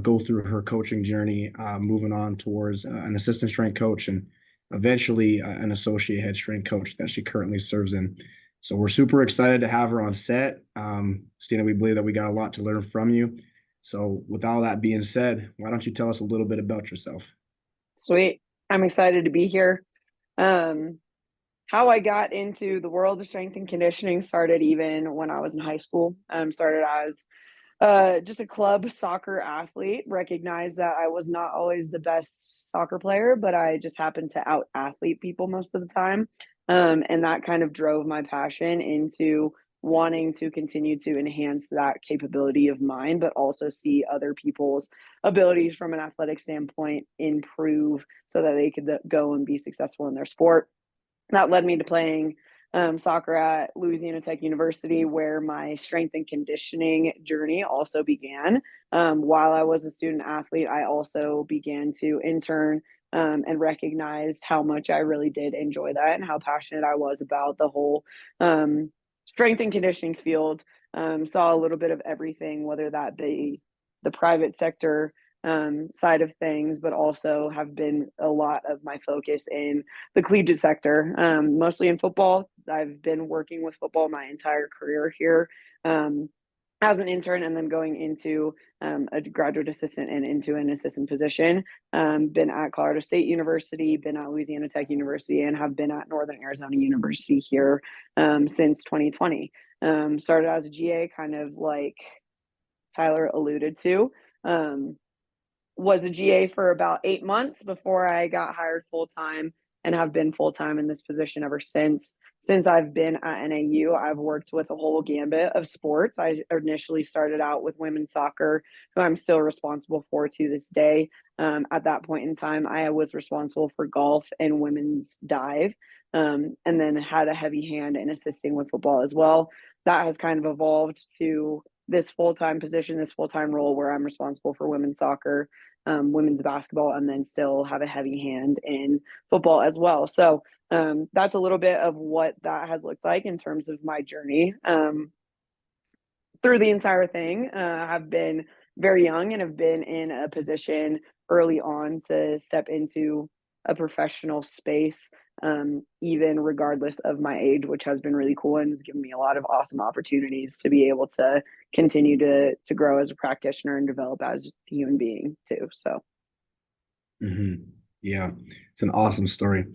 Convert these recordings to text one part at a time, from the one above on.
go through her coaching journey, moving on towards an assistant strength coach and eventually an associate head strength coach that she currently serves in. So we're super excited to have her on set. Stina, we believe that we got a lot to learn from you. So with all that being said, why don't you tell us a little bit about yourself? Sweet. I'm excited to be here. Um, how I got into the world of strength and conditioning started even when I was in high school. Started as just a club soccer athlete. Recognized that I was not always the best soccer player, but I just happened to out athlete people most of the time. And that kind of drove my passion into wanting to continue to enhance that capability of mine, but also see other people's abilities from an athletic standpoint improve so that they could go and be successful in their sport. That led me to playing soccer at Louisiana Tech University, where my strength and conditioning journey also began. While I was a student athlete, I also began to intern and recognized how much I really did enjoy that and how passionate I was about the whole strength and conditioning field. Saw a little bit of everything, whether that be the private sector side of things, but also have been a lot of my focus in the collegiate sector, mostly in football. I've been working with football my entire career here as an intern and then going into a graduate assistant and into an assistant position. Been at Colorado State University, been at Louisiana Tech University, and have been at Northern Arizona University here since 2020. Started as a GA, kind of like Tyler alluded to. Um, was a GA for about 8 months before I got hired full time and have been full time in this position ever since. Since I've been at NAU, I've worked with a whole gambit of sports. I initially started out with women's soccer, who I'm still responsible for to this day. At that point in time, I was responsible for golf and women's dive, and then had a heavy hand in assisting with football as well. That has kind of evolved to this full time position, this full time role where I'm responsible for women's soccer, women's basketball, and then still have a heavy hand in football as well. So that's a little bit of what that has looked like in terms of my journey through the entire thing. I've been very young and have been in a position early on to step into a professional space, even regardless of my age, which has been really cool and has given me a lot of awesome opportunities to be able to continue to grow as a practitioner and develop as a human being too. So Hmm. Yeah, it's an awesome story.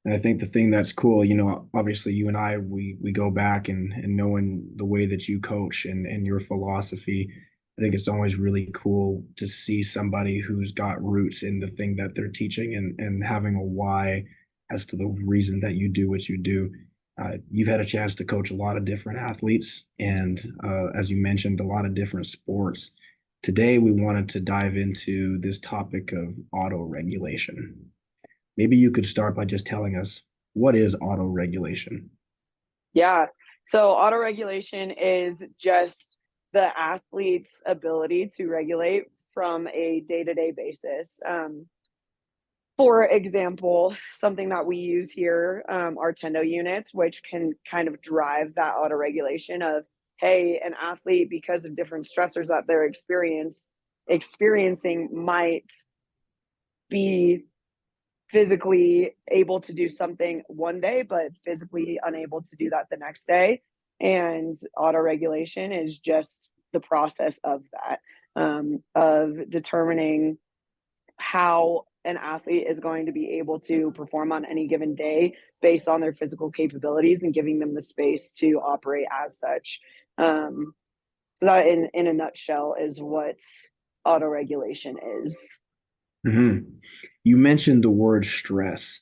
And I think the thing that's cool, obviously you and I, we go back and knowing the way that you coach and your philosophy, I think it's always really cool to see somebody who's got roots in the thing that they're teaching and having a why as to the reason that you do what you do. You've had a chance to coach a lot of different athletes and, as you mentioned, a lot of different sports. Today, we wanted to dive into this topic of auto regulation. Maybe you could start by just telling us what is auto regulation? yeah. So autoregulation is just the athlete's ability to regulate from a day-to-day basis. For example, something that we use here are tendo units, which can kind of drive that autoregulation of, hey, an athlete, because of different stressors that they're experiencing might be physically able to do something one day, but physically unable to do that the next day. And autoregulation is just the process of that, of determining how an athlete is going to be able to perform on any given day based on their physical capabilities and giving them the space to operate as such. So that in a nutshell is what autoregulation is. Hmm. You mentioned the word stress.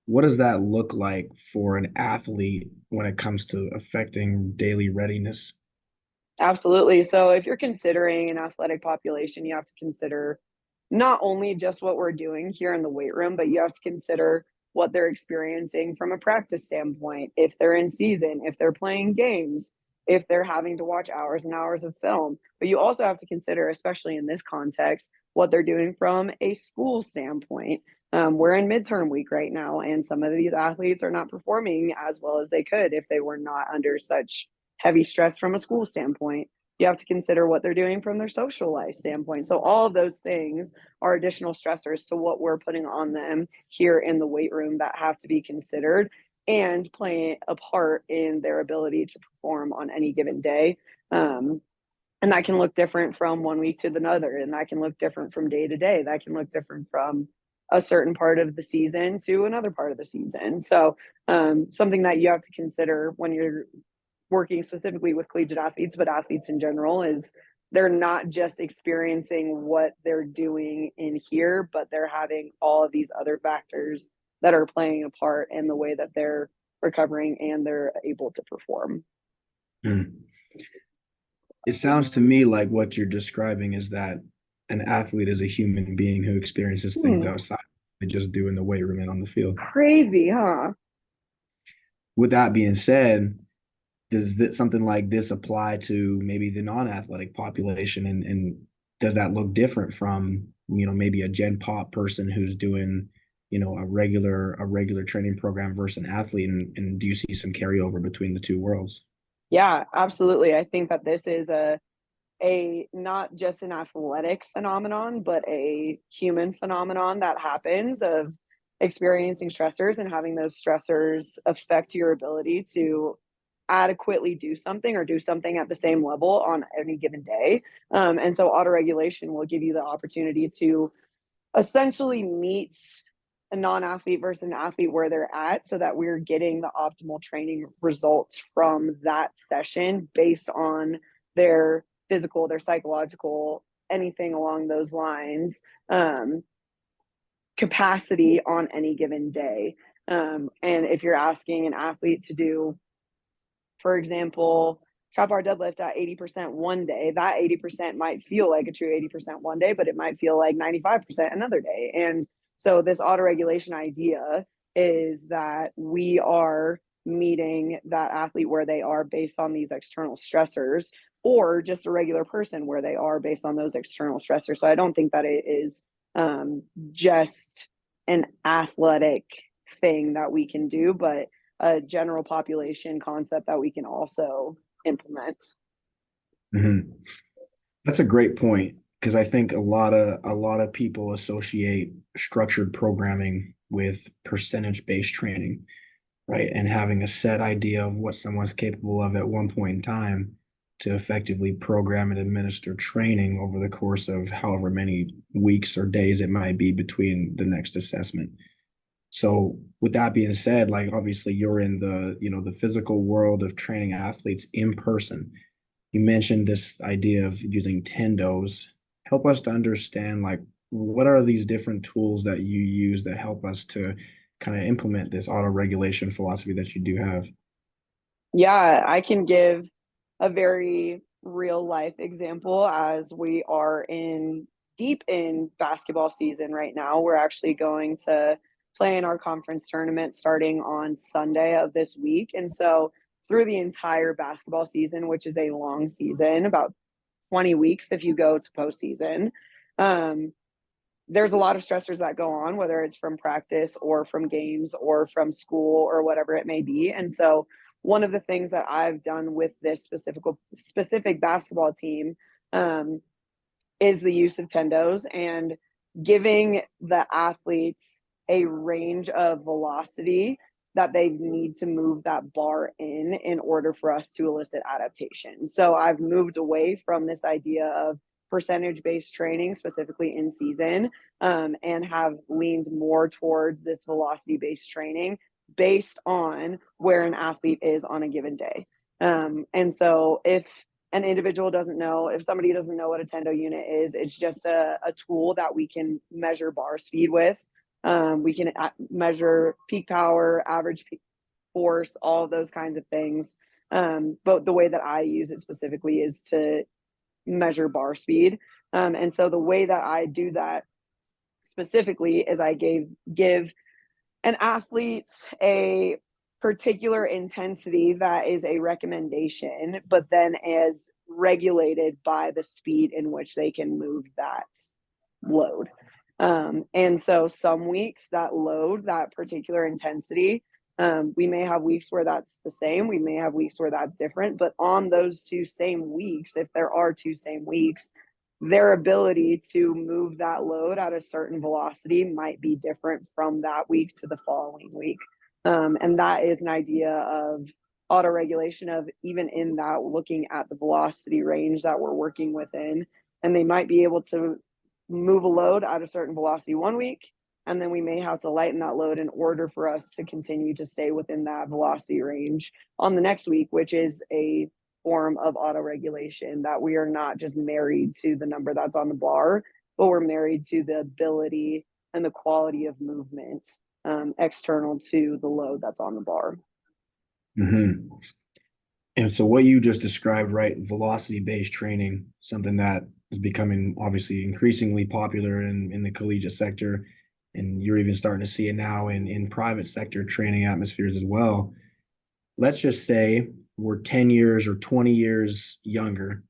What does that look like for an athlete when it comes to affecting daily readiness? Absolutely. So if you're considering an athletic population, you have to consider not only just what we're doing here in the weight room, but you have to consider what they're experiencing from a practice standpoint. If they're in season, if they're playing games, if they're having to watch hours and hours of film. But you also have to consider, especially in this context, what they're doing from a school standpoint. We're in midterm week right now, and some of these athletes are not performing as well as they could if they were not under such heavy stress from a school standpoint. You have to consider what they're doing from their social life standpoint. So all of those things are additional stressors to what we're putting on them here in the weight room that have to be considered and play a part in their ability to perform on any given day. And that can look different from one week to another, and that can look different from day to day. That can look different from a certain part of the season to another part of the season. So, something that you have to consider when you're working specifically with collegiate athletes, but athletes in general, is they're not just experiencing what they're doing in here, but they're having all of these other factors that are playing a part in the way that they're recovering and they're able to perform. Mm. It sounds to me like what you're describing is that an athlete is a human being who experiences things Hmm, outside they just do in the weight room and on the field. crazy, huh? With that being said, does something like this apply to maybe the non-athletic population, and does that look different from maybe a gen pop person who's doing a regular training program versus an athlete, and do you see some carryover between the two worlds? Yeah, absolutely. I think that this is a not just an athletic phenomenon, but a human phenomenon that happens of experiencing stressors and having those stressors affect your ability to adequately do something or do something at the same level on any given day. And so autoregulation will give you the opportunity to essentially meet a non-athlete versus an athlete where they're at so that we're getting the optimal training results from that session based on their physical, their psychological, anything along those lines, capacity on any given day. And if you're asking an athlete to do, for example, trap bar deadlift at 80% one day, that 80% might feel like a true 80% one day, but it might feel like 95% another day. And so this autoregulation idea is that we are meeting that athlete where they are based on these external stressors, or just a regular person where they are based on those external stressors. So I don't think that it is just an athletic thing that we can do, but a general population concept that we can also implement. Mm-hmm. That's a great point because I think a lot of people associate structured programming with percentage-based training, right? And having a set idea of what someone's capable of at one point in time to effectively program and administer training over the course of however many weeks or days it might be between the next assessment. So with that being said, like obviously you're in the physical world of training athletes in person. You mentioned this idea of using tendos. Help us to understand like what are these different tools that you use that help us to kind of implement this auto regulation philosophy that you do have. Yeah, I can give a very real life example as we are in deep in basketball season right now. We're actually going to play in our conference tournament starting on Sunday of this week. And so through the entire basketball season, which is a long season, about 20 weeks if you go to postseason, um, there's a lot of stressors that go on, whether it's from practice or from games or from school or whatever it may be. And so one of the things that I've done with this specific basketball team um, is the use of tendos and giving the athletes a range of velocity that they need to move that bar in order for us to elicit adaptation. So I've moved away from this idea of percentage based training, specifically in season, and have leaned more towards this velocity based training based on where an athlete is on a given day. And so if an individual doesn't know, if somebody doesn't know what a tendo unit is, it's just a tool that we can measure bar speed with. We can measure peak power, average peak force, all of those kinds of things. But the way that I use it specifically is to measure bar speed. And so the way that I do that specifically is I give an athlete a particular intensity that is a recommendation, but then is regulated by the speed in which they can move that load. And so some weeks that load, that particular intensity We may have weeks where that's the same. We may have weeks where that's different. But on those two same weeks, if there are two same weeks, their ability to move that load at a certain velocity might be different from that week to the following week. And that is an idea of auto-regulation, of even in that, looking at the velocity range that we're working within. And they might be able to move a load at a certain velocity one week, and then we may have to lighten that load in order for us to continue to stay within that velocity range on the next week, which is a form of auto-regulation, that we are not just married to the number that's on the bar, but we're married to the ability and the quality of movement external to the load that's on the bar. Mm-hmm. And so what you just described, right? Velocity-based training, something that is becoming obviously increasingly popular in the collegiate sector. And you're even starting to see it now in private sector training atmospheres as well. Let's just say we're 10 years or 20 years younger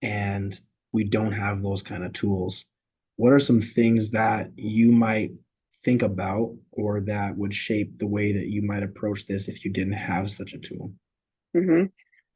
and we don't have those kind of tools. What are some things that you might think about or that would shape the way that you might approach this if you didn't have such a tool? Mm-hmm.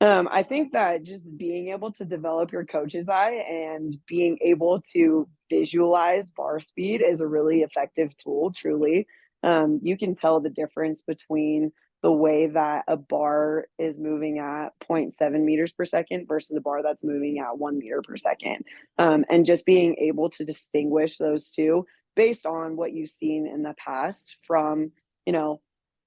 I think that just being able to develop your coach's eye and being able to visualize bar speed is a really effective tool, truly. You can tell the difference between the way that a bar is moving at zero point 0.7 meters per second versus a bar that's moving at 1 meter per second. And just being able to distinguish those two based on what you've seen in the past from, you know,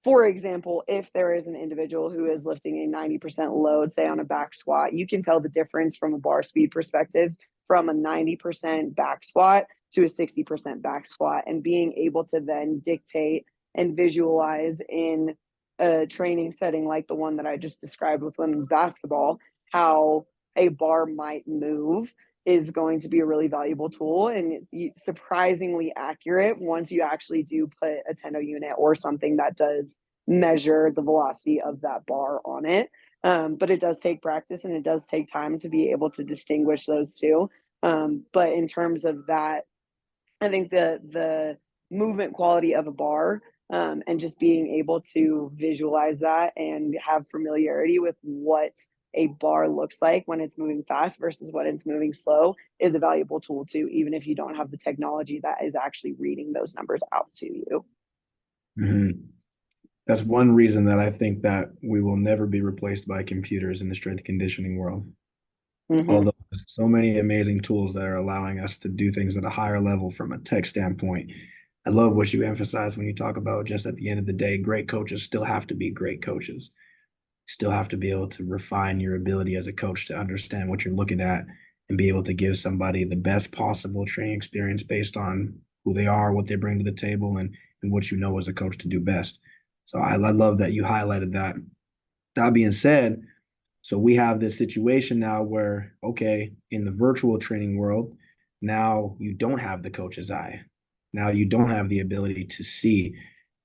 for example, if there is an individual who is lifting a 90% load, say on a back squat, you can tell the difference from a bar speed perspective from a 90% back squat to a 60% back squat, and being able to then dictate and visualize in a training setting like the one that I just described with women's basketball, how a bar might move is going to be a really valuable tool, and surprisingly accurate once you actually do put a tendo unit or something that does measure the velocity of that bar on it. But it does take practice and it does take time to be able to distinguish those two. But in terms of that, I think the movement quality of a bar, and just being able to visualize that and have familiarity with what a bar looks like when it's moving fast versus when it's moving slow is a valuable tool too, even if you don't have the technology that is actually reading those numbers out to you. Mm-hmm. That's one reason that I think that we will never be replaced by computers in the strength conditioning world. Mm-hmm. Although there's so many amazing tools that are allowing us to do things at a higher level from a tech standpoint. I love what you emphasize when you talk about just at the end of the day, great coaches still have to be great coaches. Still have to be able to refine your ability as a coach to understand what you're looking at and be able to give somebody the best possible training experience based on who they are, what they bring to the table, and what you know as a coach to do best. So I love that you highlighted that. That being said, so we have this situation now where, okay, in the virtual training world, now you don't have the coach's eye. Now you don't have the ability to see,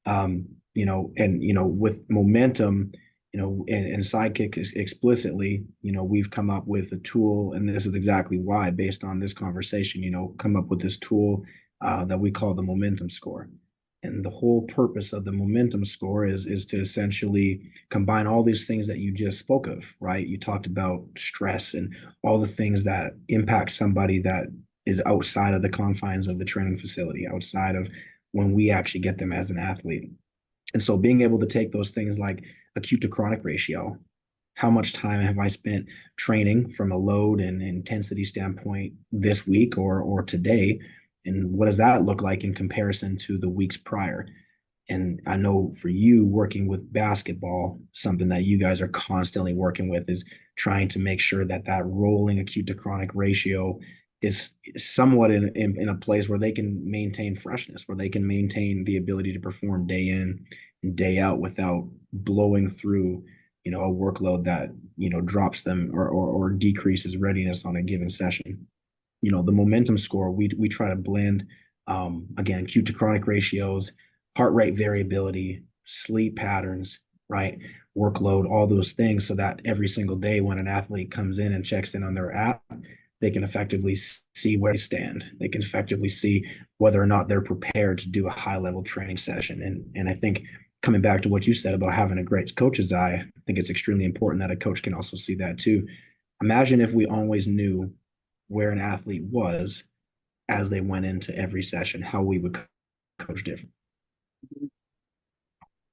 and with momentum, and Sidekick explicitly, we've come up with a tool, and this is exactly why, based on this conversation, come up with this tool that we call the momentum score. And the whole purpose of the momentum score is to essentially combine all these things that you just spoke of, right? You talked about stress and all the things that impact somebody that is outside of the confines of the training facility, outside of when we actually get them as an athlete. And so being able to take those things like acute to chronic ratio, how much time have I spent training from a load and intensity standpoint this week or today? And what does that look like in comparison to the weeks prior? And I know for you working with basketball, something that you guys are constantly working with is trying to make sure that that rolling acute to chronic ratio is somewhat in a place where they can maintain freshness, where they can maintain the ability to perform day in and day out without blowing through, a workload that, drops them or decreases readiness on a given session. The momentum score, we try to blend, again, acute to chronic ratios, heart rate variability, sleep patterns, right? Workload, all those things, so that every single day when an athlete comes in and checks in on their app, they can effectively see where they stand. They can effectively see whether or not they're prepared to do a high level training session. And I think coming back to what you said about having a great coach's eye, I think it's extremely important that a coach can also see that too. Imagine if we always knew where an athlete was as they went into every session, how we would coach different.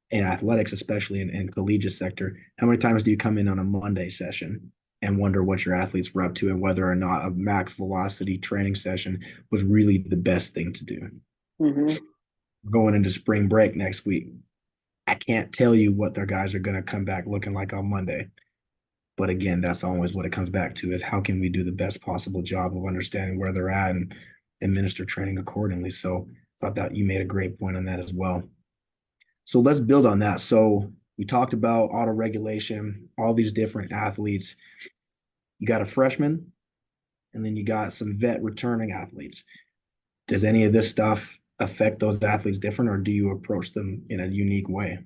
In athletics, especially in collegiate sector, how many times do you come in on a Monday session and wonder what your athletes were up to and whether or not a max velocity training session was really the best thing to do? Mm-hmm. Going into spring break next week, I can't tell you what their guys are going to come back looking like on Monday. But again, that's always what it comes back to is how can we do the best possible job of understanding where they're at and administer training accordingly. So I thought that you made a great point on that as well. So let's build on that. So we talked about auto regulation, all these different athletes. You got a freshman, and then you got some vet returning athletes. Does any of this stuff affect those athletes different, or do you approach them in a unique way?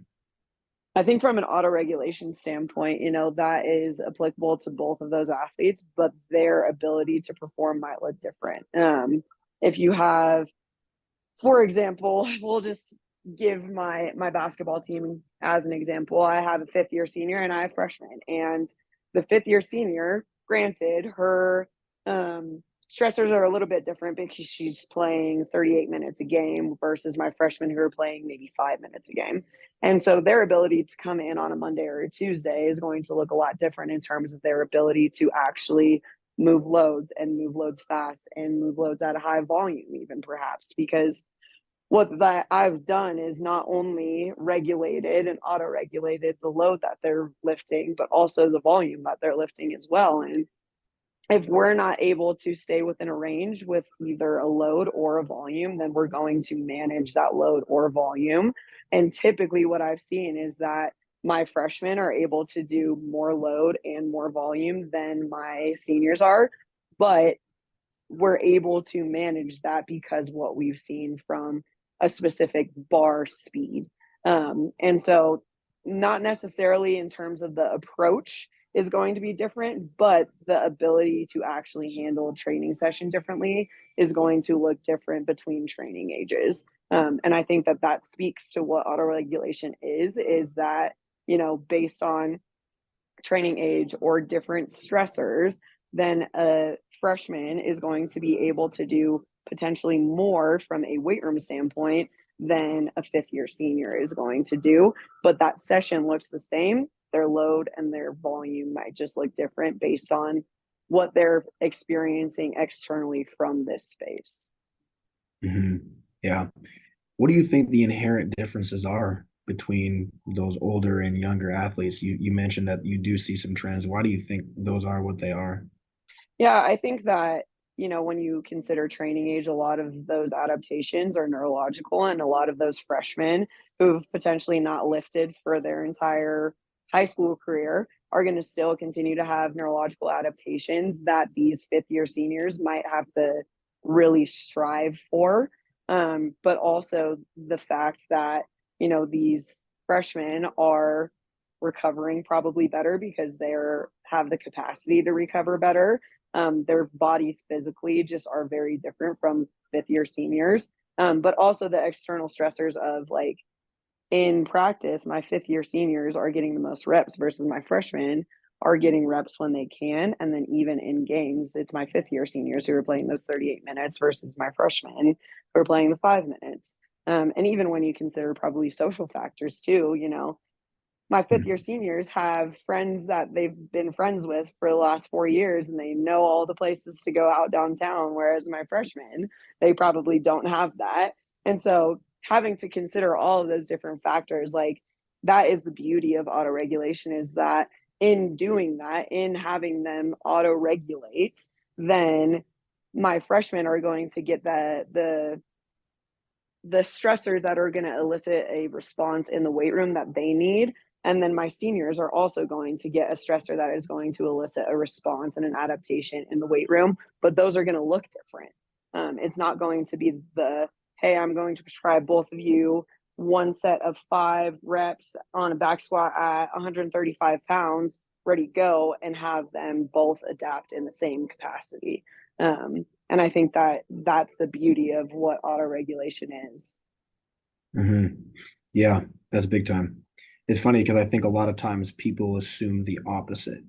I think from an auto-regulation standpoint, that is applicable to both of those athletes, but their ability to perform might look different. If you have, for example, we'll just give my basketball team as an example. I have a fifth year senior and I have freshmen. And the fifth year senior, granted, her stressors are a little bit different because she's playing 38 minutes a game versus my freshmen who are playing maybe 5 minutes a game. And so their ability to come in on a Monday or a Tuesday is going to look a lot different in terms of their ability to actually move loads and move loads fast and move loads at a high volume, even perhaps, because what that I've done is not only regulated and auto regulated the load that they're lifting, but also the volume that they're lifting as well. And if we're not able to stay within a range with either a load or a volume, then we're going to manage that load or volume. And typically, what I've seen is that my freshmen are able to do more load and more volume than my seniors are. But we're able to manage that because what we've seen from a specific bar speed. And so, not necessarily in terms of the approach is going to be different, but the ability to actually handle a training session differently is going to look different between training ages. And I think that that speaks to what autoregulation is that, based on training age or different stressors, then a freshman is going to be able to do potentially more from a weight room standpoint than a fifth year senior is going to do. But that session looks the same. Their load and their volume might just look different based on what they're experiencing externally from this space. Mm-hmm. Yeah. What do you think the inherent differences are between those older and younger athletes? You mentioned that you do see some trends. Why do you think those are what they are? Yeah, I think that, when you consider training age, a lot of those adaptations are neurological, and a lot of those freshmen who've potentially not lifted for their entire high school career are going to still continue to have neurological adaptations that these fifth year seniors might have to really strive for. But also the fact that, these freshmen are recovering probably better because they're have the capacity to recover better. Their bodies physically just are very different from fifth year seniors. But also the external stressors of, like, in practice, my fifth year seniors are getting the most reps versus my freshmen are getting reps when they can. And then even in games, it's my fifth year seniors who are playing those 38 minutes versus my freshmen who are playing the 5 minutes. And even when you consider probably social factors too, my fifth year seniors have friends that they've been friends with for the last 4 years and they know all the places to go out downtown, whereas my freshmen, they probably don't have that. And so having to consider all of those different factors, like, that is the beauty of auto regulation, is that in doing that, in having them auto regulate, then my freshmen are going to get the stressors that are going to elicit a response in the weight room that they need. And then my seniors are also going to get a stressor that is going to elicit a response and an adaptation in the weight room, but those are going to look different. It's not going to be hey, I'm going to prescribe both of you one set of 5 reps on a back squat at 135 pounds, ready to go, and have them both adapt in the same capacity. And I think that that's the beauty of what auto regulation is. Mm-hmm. Yeah, that's big time. It's funny because I think a lot of times people assume the opposite.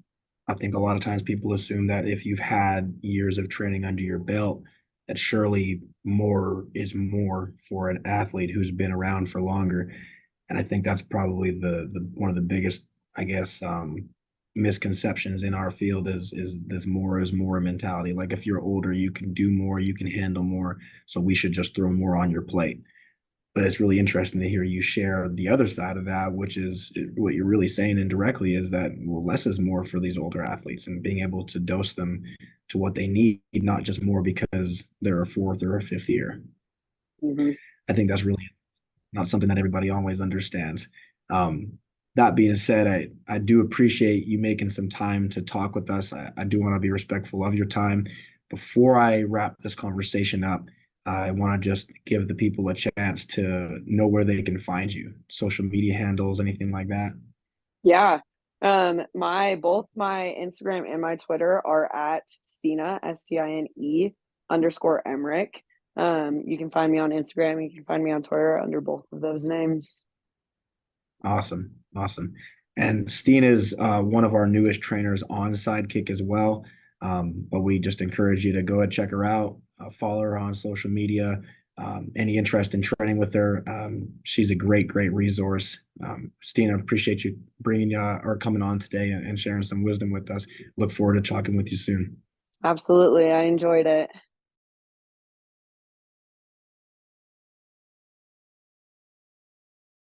I think a lot of times people assume that if you've had years of training under your belt, that surely more is more for an athlete who's been around for longer. And I think that's probably the one of the biggest, I guess, misconceptions in our field is this more is more mentality. Like if you're older, you can do more, you can handle more, so we should just throw more on your plate. But it's really interesting to hear you share the other side of that, which is what you're really saying indirectly is that, well, less is more for these older athletes and being able to dose them to what they need, not just more because they're a fourth or a fifth year. Hmm. I think that's really not something that everybody always understands. Um, that being said, I do appreciate you making some time to talk with us. I do want to be respectful of your time. Before I wrap this conversation up, I want to just give the people a chance to know where they can find you, social media handles, anything like that. Yeah. My both my Instagram and my Twitter are at Stina, Stine underscore Emrick. You can find me on Instagram. You can find me on Twitter under both of those names. Awesome. Awesome. And Steen is one of our newest trainers on Sidekick as well. But we just encourage you to go and check her out, follow her on social media. Any interest in training with her, she's a great, great resource. Steen, I appreciate you bringing or coming on today and sharing some wisdom with us. Look forward to talking with you soon. Absolutely. I enjoyed it.